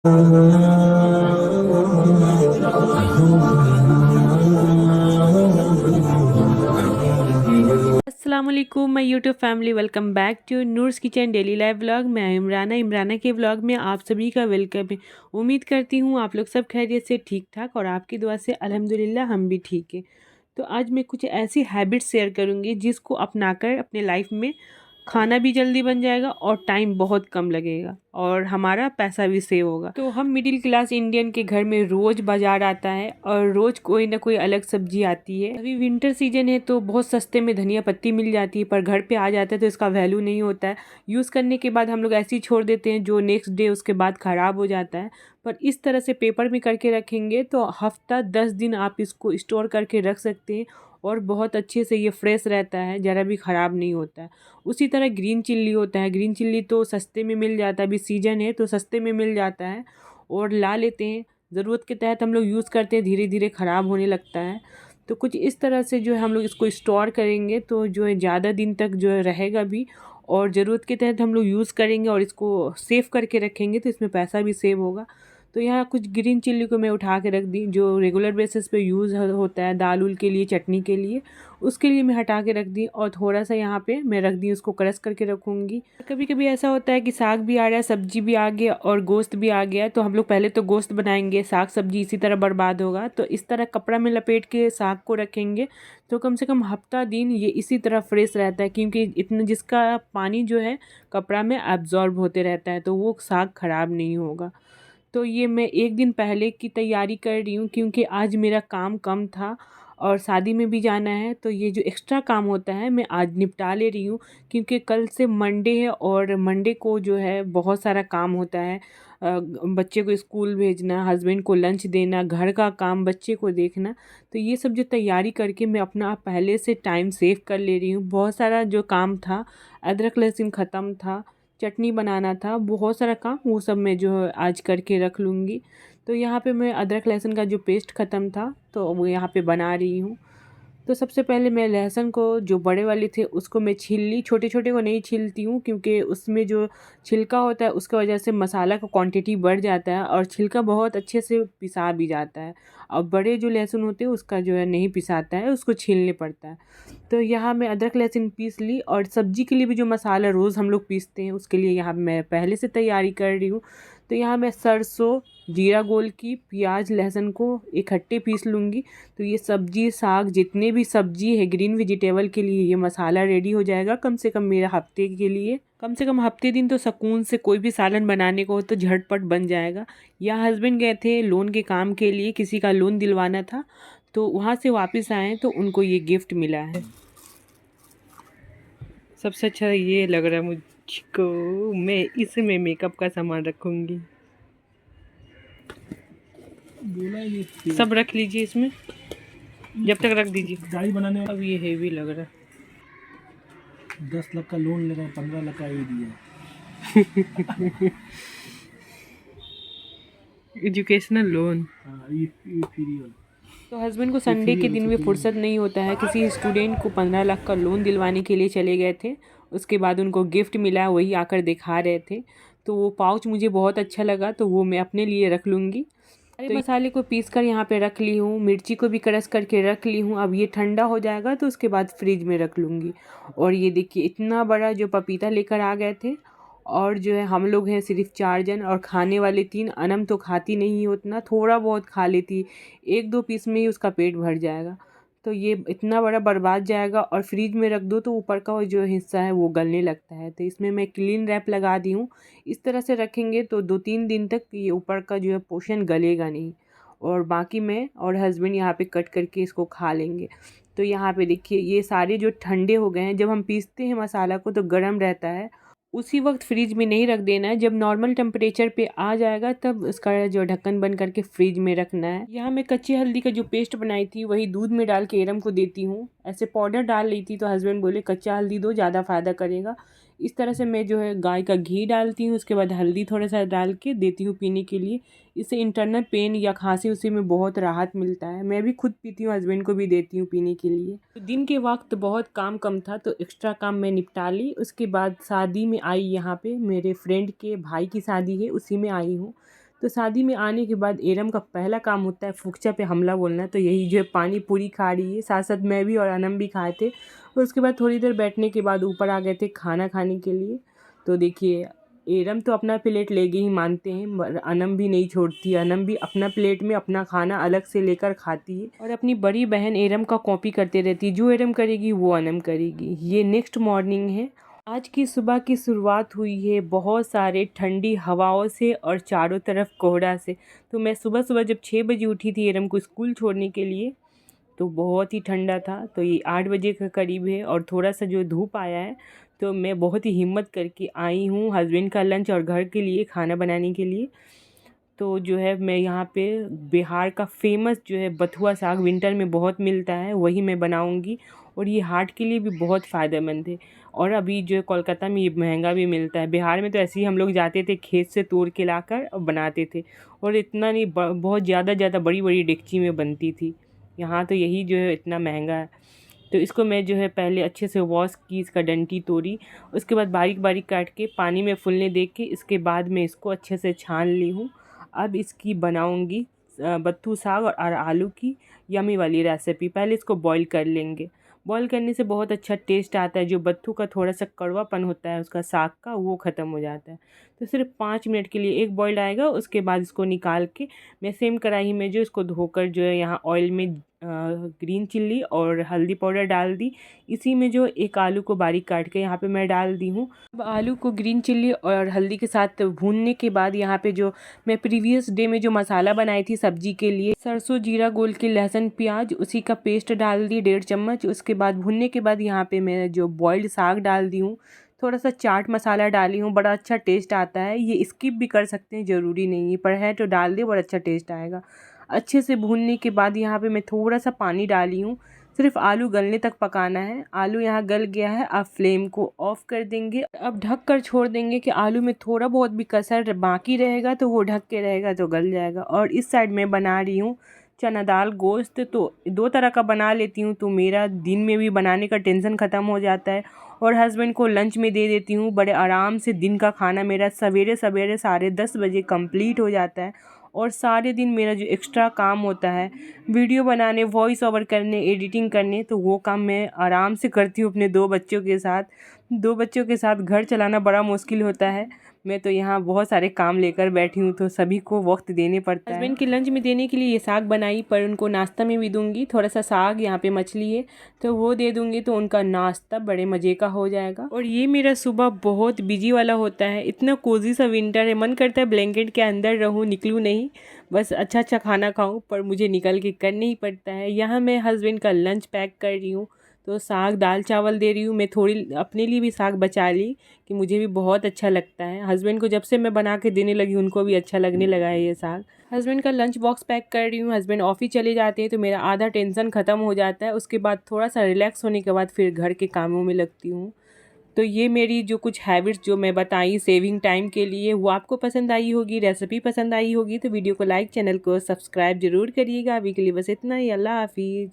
अस्सलामुअलैकुम my YouTube family, welcome back to Noor's kitchen daily live vlog. मैं इमराना के vlog में आप सभी का वेलकम है। उम्मीद करती हूँ आप लोग सब खैरियत से ठीक ठाक और आपकी दुआ से अल्हम्दुलिल्लाह हम भी ठीक है। तो आज मैं कुछ ऐसी हैबिट्स शेयर करूँगी जिसको अपनाकर अपने लाइफ में खाना भी जल्दी बन जाएगा और टाइम बहुत कम लगेगा और हमारा पैसा भी सेव होगा। तो हम मिडिल क्लास इंडियन के घर में रोज़ बाज़ार आता है और रोज़ कोई ना कोई अलग सब्जी आती है। अभी विंटर सीजन है तो बहुत सस्ते में धनिया पत्ती मिल जाती है, पर घर पे आ जाता है तो इसका वैल्यू नहीं होता है। यूज़ करने के बाद हम लोग ऐसे ही छोड़ देते हैं, जो नेक्स्ट डे उसके बाद ख़राब हो जाता है। पर इस तरह से पेपर में करके रखेंगे तो हफ्ता 10 दिन आप इसको स्टोर करके रख सकते हैं और बहुत अच्छे से ये फ्रेश रहता है, ज़रा भी ख़राब नहीं होता है। उसी तरह ग्रीन चिल्ली होता है, ग्रीन चिल्ली तो सस्ते में मिल जाता है, अभी सीजन है तो सस्ते में मिल जाता है और ला लेते हैं। ज़रूरत के तहत हम लोग यूज़ करते हैं, धीरे धीरे ख़राब होने लगता है। तो कुछ इस तरह से जो है हम लोग इसको स्टोर करेंगे तो जो है ज़्यादा दिन तक जो है रहेगा भी, और ज़रूरत के तहत हम लोग यूज़ करेंगे और इसको सेव करके रखेंगे तो इसमें पैसा भी सेव होगा। तो यहाँ कुछ ग्रीन चिल्ली को मैं उठा के रख दी, जो रेगुलर बेसिस पे यूज़ होता है दाल उल के लिए, चटनी के लिए, उसके लिए मैं हटा के रख दी। और थोड़ा सा यहाँ पे मैं रख दी, उसको क्रश करके रखूँगी। कभी कभी ऐसा होता है कि साग भी आ रहा है, सब्जी भी आ गया और गोश्त भी आ गया, तो हम लोग पहले तो गोश्त बनाएंगे, साग सब्जी इसी तरह बर्बाद होगा। तो इस तरह कपड़ा में लपेट के साग को रखेंगे तो कम से कम हफ्ता दिन ये इसी तरह फ्रेश रहता है, क्योंकि इतना जिसका पानी जो है कपड़ा में एब्जॉर्ब होते रहता है तो वो साग ख़राब नहीं होगा। तो ये मैं एक दिन पहले की तैयारी कर रही हूँ, क्योंकि आज मेरा काम कम था और शादी में भी जाना है, तो ये जो एक्स्ट्रा काम होता है मैं आज निपटा ले रही हूँ। क्योंकि कल से मंडे है और मंडे को जो है बहुत सारा काम होता है। बच्चे को स्कूल भेजना, हस्बैंड को लंच देना, घर का काम, बच्चे को देखना। तो ये सब जो तैयारी करके मैं अपना पहले से टाइम सेव कर ले रही हूँ। बहुत सारा जो काम था, अदरक लहसुन ख़त्म था, चटनी बनाना था, बहुत सारा काम, वो सब मैं जो है आज करके रख लूँगी। तो यहाँ पे मैं अदरक लहसुन का जो पेस्ट ख़त्म था तो वो यहाँ पे बना रही हूँ। तो सबसे पहले मैं लहसुन को, जो बड़े वाले थे उसको मैं छील ली, छोटे छोटे को नहीं छीलती हूँ क्योंकि उसमें जो छिलका होता है उसकी वजह से मसाला का क्वांटिटी बढ़ जाता है और छिलका बहुत अच्छे से पिसा भी जाता है। और बड़े जो लहसुन होते हैं उसका जो है नहीं पिसाता है, उसको छीलने पड़ता है। तो यहाँ मैं अदरक लहसुन पीस ली, और सब्जी के लिए भी जो मसाला रोज़ हम लोग पीसते हैं उसके लिए यहाँ मैं पहले से तैयारी कर रही हूँ। तो यहाँ मैं सरसों, जीरा गोल की, प्याज, लहसुन को इकट्ठे पीस लूँगी। तो ये सब्जी, साग, जितने भी सब्जी है ग्रीन वेजिटेबल के लिए ये मसाला रेडी हो जाएगा कम से कम मेरा हफ्ते के लिए। कम से कम हफ्ते दिन तो सुकून से कोई भी सालन बनाने को हो तो झटपट बन जाएगा। यहाँ हस्बैंड गए थे लोन के काम के लिए, किसी का लोन दिलवाना था, तो वहाँ से वापस आए तो उनको ये गिफ्ट मिला है। सबसे अच्छा ये लग रहा है मुझको, मैं इसमें मेकअप का सामान रखूँगी। सब रख लीजिए इसमें, जब तक रख दीजिए। गाड़ी बनाने अब ये हेवी लग रहा है। 10 लाख का लोन लेगा, 15 लाख का ये दिया। Educational loan. हाँ, ये फ्री वाला। तो हस्बैंड को संडे के दिन भी फुर्सत नहीं होता है, किसी स्टूडेंट को 15 लाख का लोन दिलवाने के लिए चले गए थे। उसके बाद उनको गिफ्ट मिला, वही आकर दिखा रहे थे। तो वो पाउच मुझे बहुत अच्छा लगा तो वो मैं अपने लिए रख लूँगी। तो मसाले को पीस कर यहाँ पे रख ली हूँ, मिर्ची को भी क्रश करके रख ली हूँ। अब ये ठंडा हो जाएगा तो उसके बाद फ्रिज में रख लूँगी। और ये देखिए इतना बड़ा जो पपीता लेकर आ गए थे, और जो है हम लोग हैं सिर्फ 4 जन और खाने वाले 3। अनम तो खाती नहीं है उतना, थोड़ा बहुत खा लेती, 1-2 पीस में ही उसका पेट भर जाएगा। तो ये इतना बड़ा बर्बाद जाएगा, और फ्रिज में रख दो तो ऊपर का जो हिस्सा है वो गलने लगता है। तो इसमें मैं क्लीन रैप लगा दी हूँ। इस तरह से रखेंगे तो 2-3 दिन तक ये ऊपर का जो है पोर्शन गलेगा नहीं, और बाकी मैं और हस्बैंड यहाँ पे कट करके इसको खा लेंगे। तो यहाँ पे देखिए ये सारे जो ठंडे हो गए हैं, जब हम पीसते हैं मसाला को तो गर्म रहता है, उसी वक्त फ्रिज में नहीं रख देना है। जब नॉर्मल टेम्परेचर पे आ जाएगा तब इसका जो ढक्कन बंद करके फ्रिज में रखना है। यहाँ मैं कच्ची हल्दी का जो पेस्ट बनाई थी वही दूध में डाल के एरम को देती हूँ। ऐसे पाउडर डाल ली थी तो हस्बैंड बोले कच्चा हल्दी दो, ज़्यादा फ़ायदा करेगा। इस तरह से मैं जो है गाय का घी डालती हूँ, उसके बाद हल्दी थोड़ा सा डाल के देती हूँ पीने के लिए। इससे इंटरनल पेन या खांसी उसी में बहुत राहत मिलता है। मैं भी खुद पीती हूँ, हस्बैंड को भी देती हूँ पीने के लिए। तो दिन के वक्त बहुत काम कम था तो एक्स्ट्रा काम मैं निपटा ली। उसके बाद शादी में आई, यहाँ पे मेरे फ्रेंड के भाई की शादी है, उसी में आई हूँ। तो शादी में आने के बाद एरम का पहला काम होता है फुकचा पे हमला बोलना। तो यही जो है पानी पूरी खा रही है, साथ साथ मैं भी और अनम भी खाए थे। और उसके बाद थोड़ी देर बैठने के बाद ऊपर आ गए थे खाना खाने के लिए। तो देखिए एरम तो अपना प्लेट लेके ही मानते हैं, मगर अनम भी नहीं छोड़ती। अनम भी अपना प्लेट में अपना खाना अलग से लेकर खाती है और अपनी बड़ी बहन एरम का कॉपी करते रहती है। जो एरम करेगी वो अनम करेगी। ये नेक्स्ट मॉर्निंग है। आज की सुबह की शुरुआत हुई है बहुत सारे ठंडी हवाओं से और चारों तरफ कोहरा से। तो मैं सुबह सुबह जब 6 बजे उठी थी एरम को स्कूल छोड़ने के लिए, तो बहुत ही ठंडा था। तो ये 8 बजे के करीब है और थोड़ा सा जो धूप आया है। तो मैं बहुत ही हिम्मत करके आई हूँ हस्बैंड का लंच और घर के लिए खाना बनाने के लिए। तो जो है मैं यहाँ पे बिहार का फेमस जो है बथुआ साग विंटर में बहुत मिलता है, वही मैं बनाऊँगी। और ये हार्ट के लिए भी बहुत फ़ायदेमंद है। और अभी जो है कोलकाता में ये महंगा भी मिलता है। बिहार में तो ऐसे ही हम लोग जाते थे खेत से तोड़ के लाकर और बनाते थे। और इतना नहीं, बहुत ज़्यादा बड़ी बड़ी डेगची में बनती थी। यहाँ तो यही जो है इतना महंगा है। तो इसको मैं जो है पहले अच्छे से वॉश की, इसका डंठी तोड़ी, उसके बाद बारीक बारीक काट के पानी में फूलने दे के इसके बाद मैं इसको अच्छे से छान ली हूँ। अब इसकी बनाऊँगी बत्थू साग और आलू की यमी वाली रेसिपी। पहले इसको बॉईल कर लेंगे। बॉईल करने से बहुत अच्छा टेस्ट आता है। जो बत्थू का थोड़ा सा कड़वापन होता है उसका साग का, वो ख़त्म हो जाता है। तो सिर्फ 5 मिनट के लिए एक बॉइल्ड आएगा। उसके बाद इसको निकाल के मैं सेम कढ़ाई में जो इसको धोकर जो है यहाँ ऑयल में ग्रीन चिल्ली और हल्दी पाउडर डाल दी। इसी में जो एक आलू को बारीक काट के यहाँ पे मैं डाल दी हूँ। अब आलू को ग्रीन चिल्ली और हल्दी के साथ भूनने के बाद यहाँ पे जो मैं प्रीवियस डे में जो मसाला बनाई थी सब्जी के लिए, सरसों जीरा गोल के लहसुन प्याज, उसी का पेस्ट डाल दी 1.5 चम्मच। उसके बाद भुनने के बाद यहाँ पे मैं जो बॉइल्ड साग डाल दी हूँ। थोड़ा सा चाट मसाला डाली हूँ, बड़ा अच्छा टेस्ट आता है। ये स्किप भी कर सकते हैं, ज़रूरी नहीं है, पर है तो डाल दे, बड़ा अच्छा टेस्ट आएगा। अच्छे से भूनने के बाद यहाँ पे मैं थोड़ा सा पानी डाली हूँ। सिर्फ आलू गलने तक पकाना है। आलू यहाँ गल गया है। अब फ्लेम को ऑफ कर देंगे। अब ढक कर छोड़ देंगे कि आलू में थोड़ा बहुत भी कसर बाकी रहेगा तो वो ढक के रहेगा तो गल जाएगा। और इस साइड में बना रही हूँ चना दाल गोश्त। तो 2 तरह का बना लेती हूँ, तो मेरा दिन में भी बनाने का टेंशन ख़त्म हो जाता है और हस्बैंड को लंच में दे देती हूँ। बड़े आराम से दिन का खाना मेरा सवेरे सवेरे 10:30 बजे कंप्लीट हो जाता है। और सारे दिन मेरा जो एक्स्ट्रा काम होता है वीडियो बनाने, वॉइस ओवर करने, एडिटिंग करने, तो वो काम मैं आराम से करती हूँ अपने 2 बच्चों के साथ। 2 बच्चों के साथ घर चलाना बड़ा मुश्किल होता है। मैं तो यहाँ बहुत सारे काम लेकर बैठी हूँ, तो सभी को वक्त देने पड़ता है। हस्बैंड के लंच में देने के लिए ये साग बनाई, पर उनको नाश्ता में भी दूंगी। थोड़ा सा साग, यहाँ पे मछली है तो वो दे दूंगी, तो उनका नाश्ता बड़े मज़े का हो जाएगा। और ये मेरा सुबह बहुत बिजी वाला होता है। इतना कोजी सा विंटर है, मन करता है ब्लैंकेट के अंदर रहूँ, निकलूँ नहीं, बस अच्छा खाना खाऊँ, पर मुझे निकल के करना ही पड़ता है। यहाँ मैं हस्बैंड का लंच पैक कर रही हूँ। तो साग दाल चावल दे रही हूँ। मैं थोड़ी अपने लिए भी साग बचा ली कि मुझे भी बहुत अच्छा लगता है। हस्बैंड को जब से मैं बना के देने लगी उनको भी अच्छा लगने लगा है ये साग। हस्बैंड का लंच बॉक्स पैक कर रही हूँ। हस्बैंड ऑफिस चले जाते हैं तो मेरा आधा टेंशन ख़त्म हो जाता है। उसके बाद थोड़ा सा रिलैक्स होने के बाद फिर घर के कामों में लगती हूँ। तो ये मेरी जो कुछ हैबिट्स जो मैं बताई सेविंग टाइम के लिए, वो आपको पसंद आई होगी, रेसिपी पसंद आई होगी, तो वीडियो को लाइक, चैनल को सब्सक्राइब जरूर करिएगा। अभी के लिए बस इतना ही। अल्लाह हाफिज़।